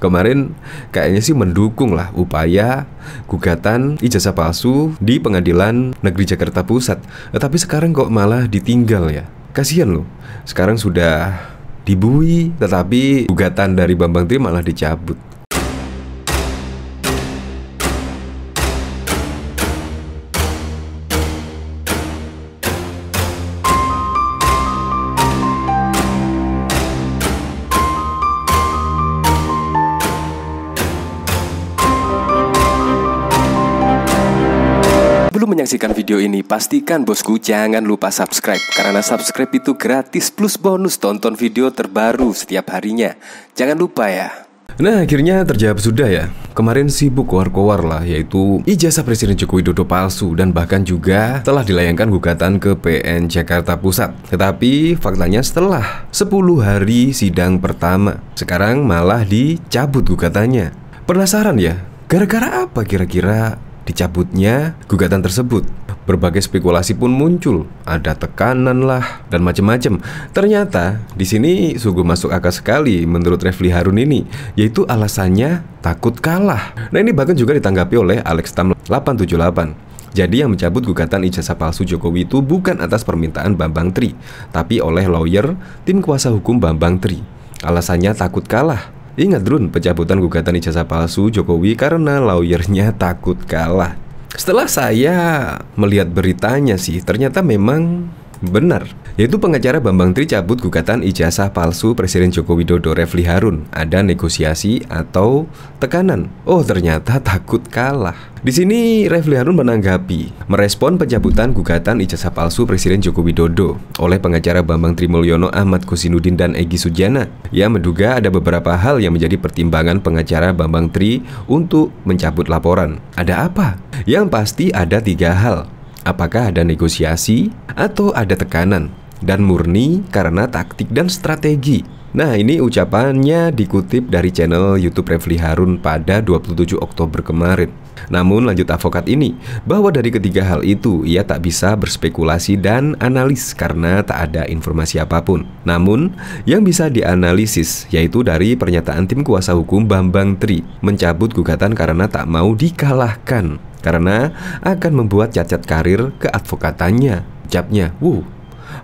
Kemarin kayaknya sih mendukung lah upaya gugatan ijazah palsu di Pengadilan Negeri Jakarta Pusat. Tapi sekarang kok malah ditinggal ya. Kasihan loh. Sekarang sudah dibui, tetapi gugatan dari Bambang Tri malah dicabut. Sebelum menyaksikan video ini, pastikan bosku jangan lupa subscribe. Karena subscribe itu gratis plus bonus tonton video terbaru setiap harinya. Jangan lupa ya. Nah, akhirnya terjawab sudah ya. Kemarin sibuk kowar-kowar lah, yaitu ijazah Presiden Joko Widodo palsu. Dan bahkan juga telah dilayangkan gugatan ke PN Jakarta Pusat. Tetapi faktanya setelah 10 hari sidang pertama, sekarang malah dicabut gugatannya. Penasaran ya? Gara-gara apa kira-kira dicabutnya gugatan tersebut? Berbagai spekulasi pun muncul, ada tekanan lah dan macam-macam. Ternyata di sini sungguh masuk akal sekali menurut Refly Harun ini, yaitu alasannya takut kalah. Nah, ini bahkan juga ditanggapi oleh Alex Tam 878. Jadi yang mencabut gugatan ijazah palsu Jokowi itu bukan atas permintaan Bambang Tri, tapi oleh lawyer tim kuasa hukum Bambang Tri. Alasannya takut kalah. Ingat Drun, pencabutan gugatan ijazah palsu Jokowi karena lawyernya takut kalah. Setelah saya melihat beritanya sih, ternyata memang benar, yaitu pengacara Bambang Tri cabut gugatan ijazah palsu Presiden Joko Widodo. Refly Harun, ada negosiasi atau tekanan? Oh, ternyata takut kalah. Di sini Refly Harun menanggapi, merespon pencabutan gugatan ijazah palsu Presiden Joko Widodo oleh pengacara Bambang Tri Mulyono, Ahmad Kosinudin dan Egy Sujana. Ia menduga ada beberapa hal yang menjadi pertimbangan pengacara Bambang Tri untuk mencabut laporan. Ada apa? Yang pasti ada 3 hal. Apakah ada negosiasi atau ada tekanan, dan murni karena taktik dan strategi. Nah, ini ucapannya dikutip dari channel YouTube Refly Harun pada 27 Oktober kemarin. Namun lanjut advokat ini, bahwa dari ketiga hal itu ia tak bisa berspekulasi dan analis karena tak ada informasi apapun. Namun yang bisa dianalisis yaitu dari pernyataan tim kuasa hukum Bambang Tri mencabut gugatan karena tak mau dikalahkan, karena akan membuat cacat karir keadvokatannya. Ucapnya,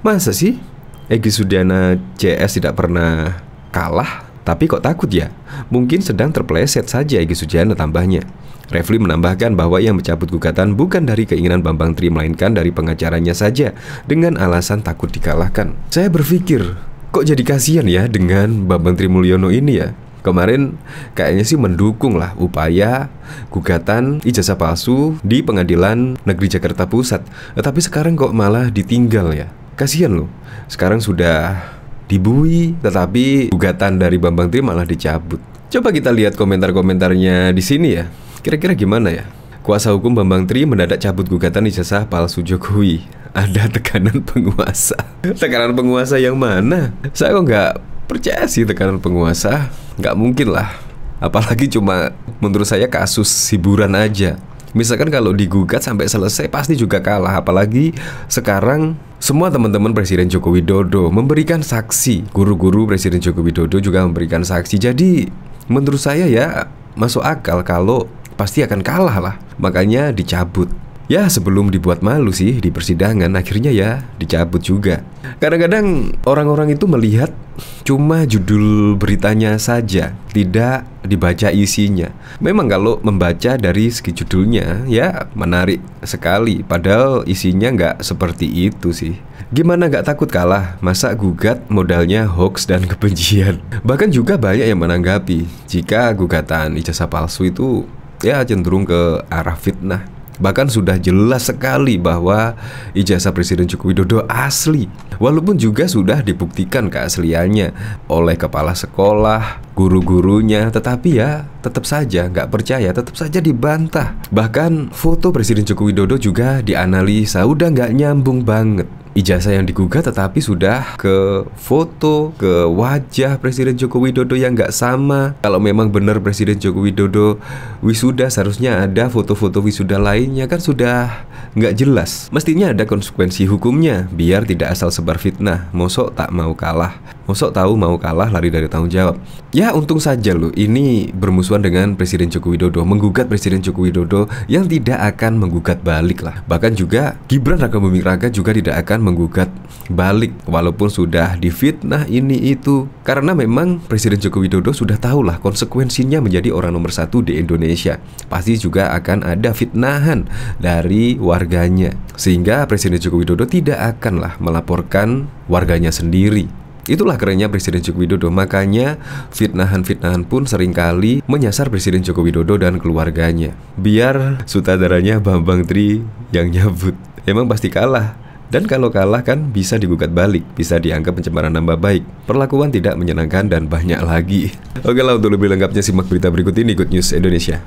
masa sih Egy Sujana CS tidak pernah kalah, tapi kok takut ya? Mungkin sedang terpeleset saja Egy Sujana, tambahnya. Refly menambahkan bahwa yang mencabut gugatan bukan dari keinginan Bambang Tri, melainkan dari pengacaranya saja dengan alasan takut dikalahkan. Saya berpikir, kok jadi kasihan ya dengan Bambang Tri Mulyono ini ya. Kemarin kayaknya sih mendukung lah upaya gugatan ijazah palsu di Pengadilan Negeri Jakarta Pusat. Tapi sekarang kok malah ditinggal ya. Kasihan loh. Sekarang sudah dibui, tetapi gugatan dari Bambang Tri malah dicabut. Coba kita lihat komentar-komentarnya di sini ya. Kira-kira gimana ya? Kuasa hukum Bambang Tri mendadak cabut gugatan ijazah palsu Jokowi. Ada tekanan penguasa. Tekanan penguasa yang mana? Saya kok nggak percaya sih tekanan penguasa. Nggak mungkin lah. Apalagi cuma menurut saya kasus hiburan aja. Misalkan kalau digugat sampai selesai pasti juga kalah. Apalagi sekarang semua teman-teman Presiden Joko Widodo memberikan saksi. Guru-guru Presiden Joko Widodo juga memberikan saksi. Jadi menurut saya ya masuk akal kalau pasti akan kalah lah. Makanya dicabut. Ya sebelum dibuat malu sih di persidangan, akhirnya ya dicabut juga. Kadang-kadang orang-orang itu melihat cuma judul beritanya saja, tidak dibaca isinya. Memang kalau membaca dari segi judulnya ya menarik sekali, padahal isinya nggak seperti itu sih. Gimana nggak takut kalah? Masa gugat modalnya hoax dan kebencian? Bahkan juga banyak yang menanggapi jika gugatan ijazah palsu itu ya cenderung ke arah fitnah. Bahkan sudah jelas sekali bahwa ijazah Presiden Joko Widodo asli, walaupun juga sudah dibuktikan keasliannya oleh kepala sekolah, guru-gurunya. Tetapi ya tetap saja nggak percaya, tetap saja dibantah. Bahkan foto Presiden Joko Widodo juga dianalisa, udah nggak nyambung banget. ijazah yang digugat tetapi sudah ke foto, ke wajah Presiden Joko Widodo yang nggak sama. Kalau memang benar Presiden Joko Widodo wisuda, seharusnya ada foto-foto wisuda lainnya, kan sudah nggak jelas. Mestinya ada konsekuensi hukumnya biar tidak asal sebar fitnah. Mosok tak mau kalah, mosok tahu mau kalah lari dari tanggung jawab. Ya untung saja loh ini bermusuhan dengan Presiden Joko Widodo, menggugat Presiden Joko Widodo yang tidak akan menggugat balik lah. Bahkan juga Gibran Raka Buming Raka juga tidak akan menggugat balik walaupun sudah difitnah ini itu. Karena memang Presiden Joko Widodo sudah tahulah konsekuensinya menjadi orang nomor 1 di Indonesia. Pasti juga akan ada fitnahan dari warganya, sehingga Presiden Joko Widodo tidak akanlah melaporkan warganya sendiri. Itulah kerennya Presiden Joko Widodo. Makanya fitnahan-fitnahan pun seringkali menyasar Presiden Joko Widodo dan keluarganya. Biar sutradaranya Bambang Tri yang nyabut. Emang pasti kalah. Dan kalau kalah kan bisa digugat balik, bisa dianggap pencemaran nama baik, perlakuan tidak menyenangkan, dan banyak lagi. Oke lah, untuk lebih lengkapnya simak berita berikut ini Good News Indonesia.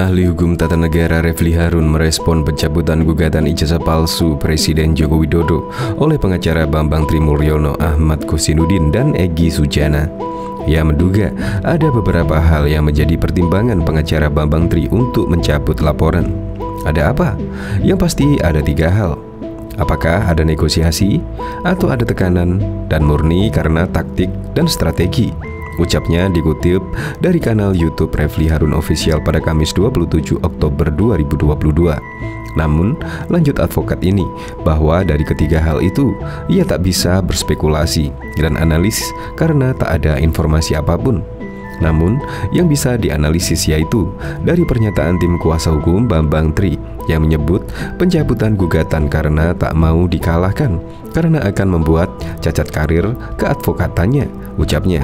Ahli Hukum Tata Negara Refli Harun merespon pencabutan gugatan ijazah palsu Presiden Joko Widodo oleh pengacara Bambang Trimulyono, Ahmad Kosinudin, dan Egy Sujana. Ia menduga ada beberapa hal yang menjadi pertimbangan pengacara Bambang Tri untuk mencabut laporan. Ada apa? Yang pasti ada 3 hal. Apakah ada negosiasi atau ada tekanan dan murni karena taktik dan strategi? Ucapnya dikutip dari kanal YouTube Refli Harun Official pada Kamis 27 Oktober 2022. Namun, lanjut advokat ini bahwa dari ketiga hal itu ia tak bisa berspekulasi dan analisis karena tak ada informasi apapun. Namun, yang bisa dianalisis yaitu dari pernyataan tim kuasa hukum Bambang Tri yang menyebut pencabutan gugatan karena tak mau dikalahkan karena akan membuat cacat karir keadvokatannya. Ucapnya,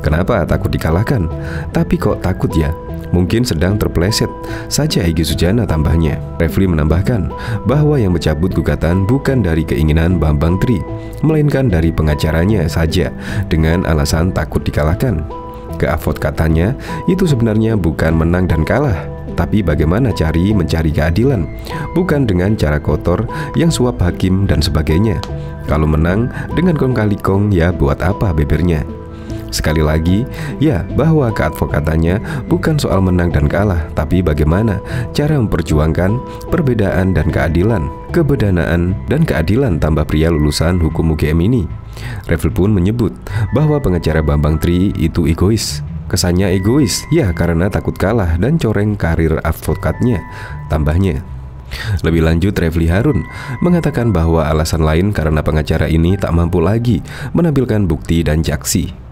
kenapa takut dikalahkan? Tapi kok takut ya? Mungkin sedang terpleset saja, Egy Sujana tambahnya. Refli menambahkan bahwa yang mencabut gugatan bukan dari keinginan Bambang Tri, melainkan dari pengacaranya saja dengan alasan takut dikalahkan. Keadvokatannya itu sebenarnya bukan menang dan kalah, tapi bagaimana mencari keadilan, bukan dengan cara kotor yang suap hakim dan sebagainya. Kalau menang dengan kong kali kong, ya buat apa bebernya? Sekali lagi, ya bahwa keadvokatannya bukan soal menang dan kalah, tapi bagaimana cara memperjuangkan perbedaan dan keadilan, kebedanaan dan keadilan tambah pria lulusan hukum UGM ini. Refli pun menyebut bahwa pengacara Bambang Tri itu egois. Kesannya egois, ya karena takut kalah dan coreng karir advokatnya, tambahnya. Lebih lanjut, Refli Harun mengatakan bahwa alasan lain karena pengacara ini tak mampu lagi menampilkan bukti dan saksi.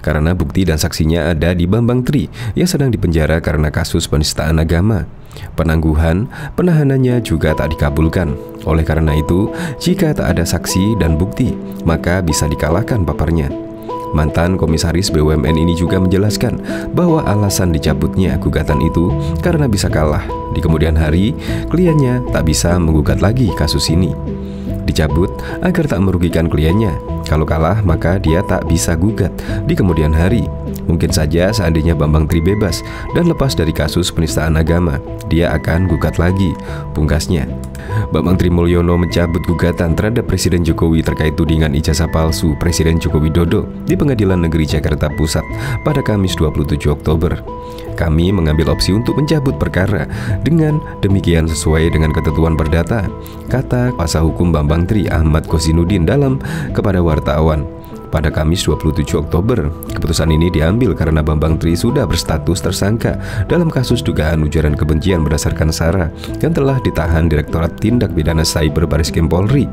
Karena bukti dan saksinya ada di Bambang Tri yang sedang dipenjara karena kasus penistaan agama. Penahanannya juga tak dikabulkan. Oleh karena itu, jika tak ada saksi dan bukti, maka bisa dikalahkan paparnya. Mantan komisaris BUMN ini juga menjelaskan bahwa alasan dicabutnya gugatan itu karena bisa kalah. Di kemudian hari, kliennya tak bisa menggugat lagi kasus ini. Dicabut agar tak merugikan kliennya. Kalau kalah maka dia tak bisa gugat di kemudian hari. Mungkin saja seandainya Bambang Tri bebas dan lepas dari kasus penistaan agama, dia akan gugat lagi, pungkasnya. Bambang Trimulyono mencabut gugatan terhadap Presiden Jokowi terkait tudingan ijazah palsu Presiden Joko Widodo di Pengadilan Negeri Jakarta Pusat pada Kamis 27 Oktober. Kami mengambil opsi untuk mencabut perkara dengan demikian sesuai dengan ketentuan perdata, kata kuasa hukum Bambang Tri Ahmad Kosinudin dalam kepada wartawan. Pada Kamis 27 Oktober, keputusan ini diambil karena Bambang Tri sudah berstatus tersangka dalam kasus dugaan ujaran kebencian berdasarkan SARA yang telah ditahan Direktorat Tindak Pidana Cyber Bareskrim Polri.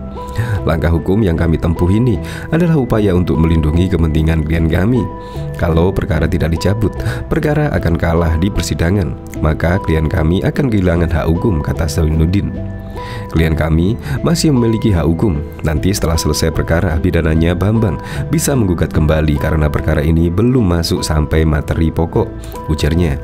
Langkah hukum yang kami tempuh ini adalah upaya untuk melindungi kepentingan klien kami. Kalau perkara tidak dicabut, perkara akan kalah di persidangan, maka klien kami akan kehilangan hak hukum, kata Kosinudin. Klien kami masih memiliki hak hukum. Nanti setelah selesai perkara pidananya, Bambang bisa menggugat kembali karena perkara ini belum masuk sampai materi pokok, ujarnya.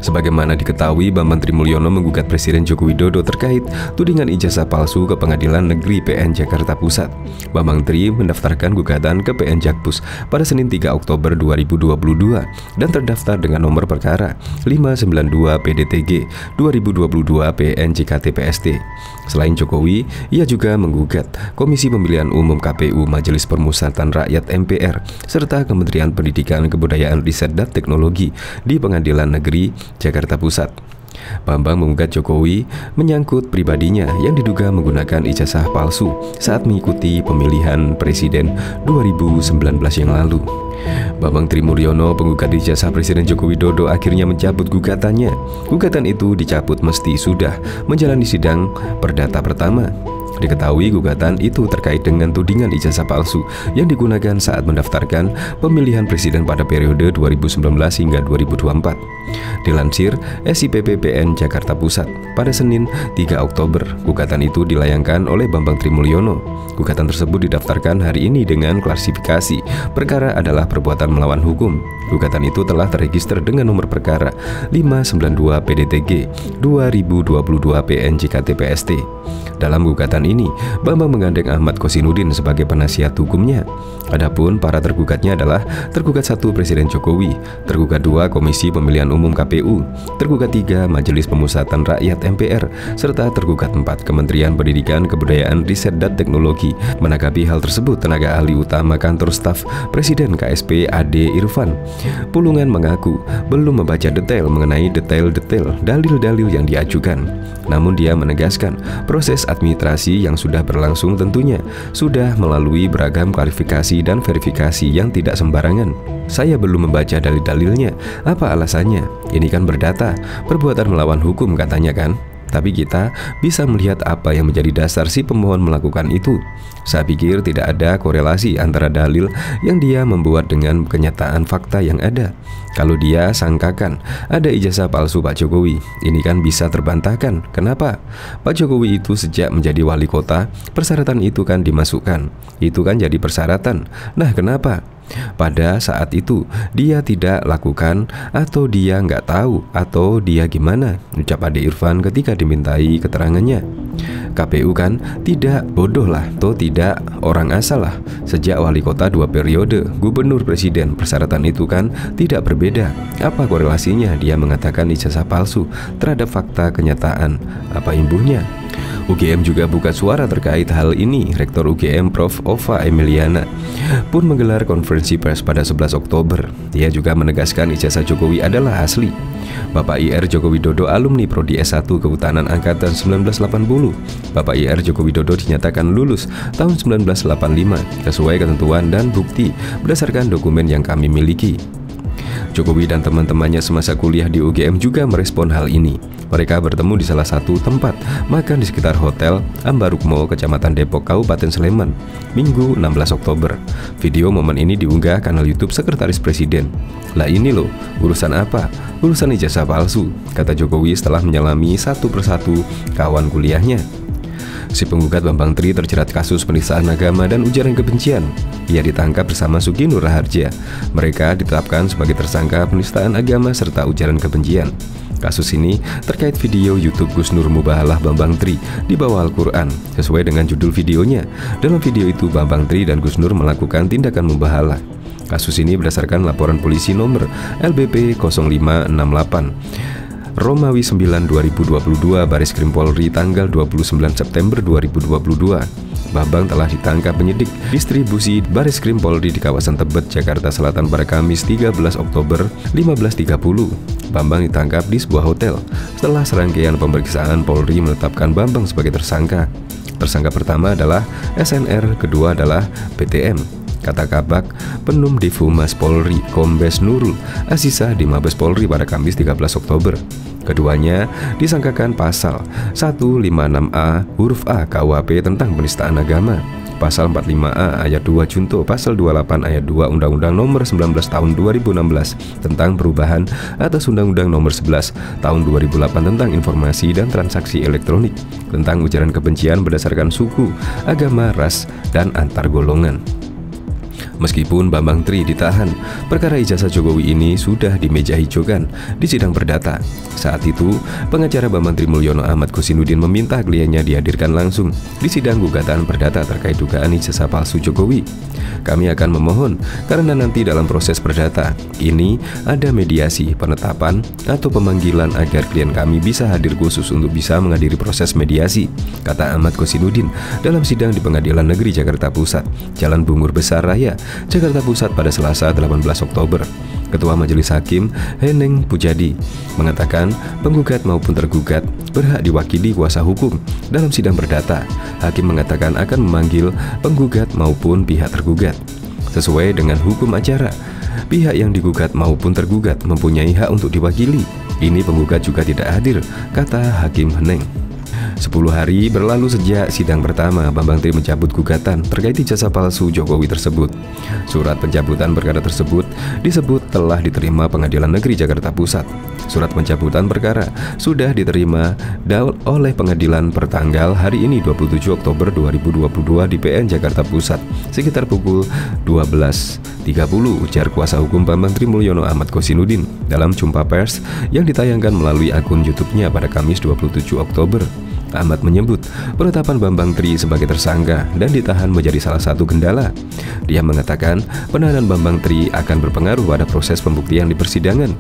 Sebagaimana diketahui, Bambang Trimulyono menggugat Presiden Joko Widodo terkait tudingan ijazah palsu ke Pengadilan Negeri PN Jakarta Pusat. Bambang Tri mendaftarkan gugatan ke PN Jakpus pada Senin 3 Oktober 2022 dan terdaftar dengan nomor perkara 592 PDTG 2022 PN JKT PST. Selain Jokowi, ia juga menggugat Komisi Pemilihan Umum KPU, Majelis Permusatan Rakyat MPR, serta Kementerian Pendidikan, Kebudayaan, Riset, dan Teknologi di Pengadilan Negeri Jakarta Pusat. Bambang menggugat Jokowi menyangkut pribadinya yang diduga menggunakan ijazah palsu saat mengikuti pemilihan presiden 2019 yang lalu. Bambang Trimulyono, penggugat ijazah Presiden Joko Widodo, akhirnya mencabut gugatannya. Gugatan itu dicabut mesti sudah menjalani sidang perdata pertama. Diketahui gugatan itu terkait dengan tudingan ijazah palsu yang digunakan saat mendaftarkan pemilihan presiden pada periode 2019 hingga 2024. Dilansir SIPP PN Jakarta Pusat pada Senin 3 Oktober, gugatan itu dilayangkan oleh Bambang Trimulyono. Gugatan tersebut didaftarkan hari ini dengan klasifikasi perkara adalah perbuatan melawan hukum. Gugatan itu telah terregister dengan nomor perkara 592 PDTG 2022 PN JKT PST. Dalam gugatan ini, Bambang menggandeng Ahmad Kosinudin sebagai penasihat hukumnya. Adapun para tergugatnya adalah tergugat 1 Presiden Jokowi, tergugat 2 Komisi Pemilihan Umum KPU, tergugat 3 Majelis Pemusatan Rakyat MPR, serta tergugat 4 Kementerian Pendidikan, Kebudayaan, Riset, dan Teknologi. Menanggapi hal tersebut, tenaga ahli utama kantor staf Presiden KSP Ade Irfan Pulungan mengaku belum membaca detail mengenai detail-detail dalil-dalil yang diajukan. Namun dia menegaskan proses administrasi yang sudah berlangsung tentunya sudah melalui beragam klarifikasi dan verifikasi yang tidak sembarangan. Saya belum membaca dalil-dalilnya. Apa alasannya? Ini kan berdata, perbuatan melawan hukum katanya kan? Tapi kita bisa melihat apa yang menjadi dasar si pemohon melakukan itu. Saya pikir tidak ada korelasi antara dalil yang dia membuat dengan kenyataan fakta yang ada. Kalau dia sangkakan ada ijazah palsu Pak Jokowi, ini kan bisa terbantahkan. Kenapa? Pak Jokowi itu sejak menjadi wali kota, persyaratan itu kan dimasukkan. Itu kan jadi persyaratan. Nah, kenapa pada saat itu dia tidak lakukan, atau dia nggak tahu, atau dia gimana? Ucap Ade Irfan ketika dimintai keterangannya. KPU kan tidak bodoh lah, toh tidak orang asal lah. Sejak wali kota 2 periode, gubernur, presiden, persyaratan itu kan tidak berbeda. Apa korelasinya dia mengatakan ijazah palsu terhadap fakta kenyataan? Apa imbuhnya? UGM juga buka suara terkait hal ini. Rektor UGM Prof. Ova Emiliana pun menggelar konferensi pers pada 11 Oktober. Dia juga menegaskan ijazah Jokowi adalah asli. Bapak IR Joko Widodo alumni Prodi S1 Kehutanan Angkatan 1980. Bapak IR Joko Widodo dinyatakan lulus tahun 1985 sesuai ketentuan dan bukti berdasarkan dokumen yang kami miliki. Jokowi dan teman-temannya semasa kuliah di UGM juga merespon hal ini. Mereka bertemu di salah satu tempat makan di sekitar Hotel Ambarukmo, Kecamatan Depok, Kabupaten Sleman, Minggu 16 Oktober. Video momen ini diunggah kanal YouTube Sekretaris Presiden. Lah ini loh, urusan apa? Urusan ijazah palsu, kata Jokowi setelah menyelami satu persatu kawan kuliahnya. Si penggugat Bambang Tri terjerat kasus penistaan agama dan ujaran kebencian. Ia ditangkap bersama Sugi Nur Raharja. Mereka ditetapkan sebagai tersangka penistaan agama serta ujaran kebencian. Kasus ini terkait video YouTube Gus Nur Mubahalah Bambang Tri di bawah Al-Quran. Sesuai dengan judul videonya, dalam video itu Bambang Tri dan Gus Nur melakukan tindakan mubahalah. Kasus ini berdasarkan laporan polisi nomor LBP 0568 Romawi 9 2022 Baris Krim Polri tanggal 29 September 2022. Bambang telah ditangkap penyidik distribusi Baris Krim Polri di kawasan Tebet, Jakarta Selatan pada Kamis 13 Oktober 15.30. Bambang ditangkap di sebuah hotel. Setelah serangkaian pemeriksaan, Polri menetapkan Bambang sebagai tersangka. Tersangka pertama adalah SNR, kedua adalah BTM. Kata Kabak Penum Divhumas Polri Kombes Nurul Azizah di Mabes Polri pada Kamis 13 Oktober. Keduanya disangkakan pasal 156A huruf A KUHP tentang penistaan agama, pasal 45A ayat 2 junto, pasal 28 ayat 2 Undang-Undang Nomor 19 Tahun 2016 tentang perubahan atas Undang-Undang Nomor 11 Tahun 2008 tentang informasi dan transaksi elektronik, tentang ujaran kebencian berdasarkan suku, agama, ras, dan antar golongan. Meskipun Bambang Tri ditahan, perkara ijazah Jokowi ini sudah dimeja hijaukan di sidang perdata. Saat itu, pengacara Bambang Tri Mulyono Ahmad Kosinudin meminta kliennya dihadirkan langsung di sidang gugatan perdata terkait dugaan ijazah palsu Jokowi. Kami akan memohon karena nanti dalam proses perdata ini ada mediasi, penetapan, atau pemanggilan agar klien kami bisa hadir khusus untuk bisa menghadiri proses mediasi, kata Ahmad Kosinudin dalam sidang di Pengadilan Negeri Jakarta Pusat, Jalan Bungur Besar Raya, Jakarta Pusat pada Selasa 18 Oktober. Ketua Majelis Hakim Heneng Pujadi mengatakan penggugat maupun tergugat berhak diwakili kuasa hukum. Dalam sidang perdata, hakim mengatakan akan memanggil penggugat maupun pihak tergugat. Sesuai dengan hukum acara, pihak yang digugat maupun tergugat mempunyai hak untuk diwakili. Ini penggugat juga tidak hadir, kata Hakim Heneng. 10 hari berlalu sejak sidang pertama, Bambang Tri mencabut gugatan terkait ijazah palsu Jokowi tersebut. Surat pencabutan perkara tersebut disebut telah diterima Pengadilan Negeri Jakarta Pusat. Surat pencabutan perkara sudah diterima oleh pengadilan pertanggal hari ini 27 Oktober 2022 di PN Jakarta Pusat sekitar pukul 12.30, ujar kuasa hukum Bambang Tri Mulyono Ahmad Kosinudin dalam jumpa pers yang ditayangkan melalui akun YouTube-nya pada Kamis 27 Oktober. Ahmad menyebut penetapan Bambang Tri sebagai tersangka dan ditahan menjadi salah satu kendala. Dia mengatakan penahanan Bambang Tri akan berpengaruh pada proses pembuktian di persidangan.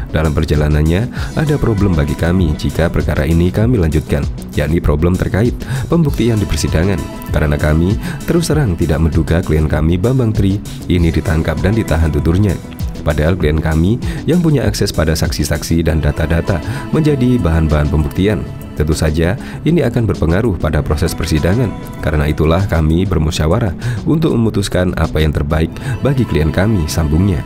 Dalam perjalanannya ada problem bagi kami jika perkara ini kami lanjutkan, yakni problem terkait pembuktian di persidangan, karena kami terus terang tidak menduga klien kami Bambang Tri ini ditangkap dan ditahan, tuturnya. Padahal klien kami yang punya akses pada saksi-saksi dan data-data menjadi bahan-bahan pembuktian. Tentu saja ini akan berpengaruh pada proses persidangan. Karena itulah kami bermusyawarah untuk memutuskan apa yang terbaik bagi klien kami, sambungnya.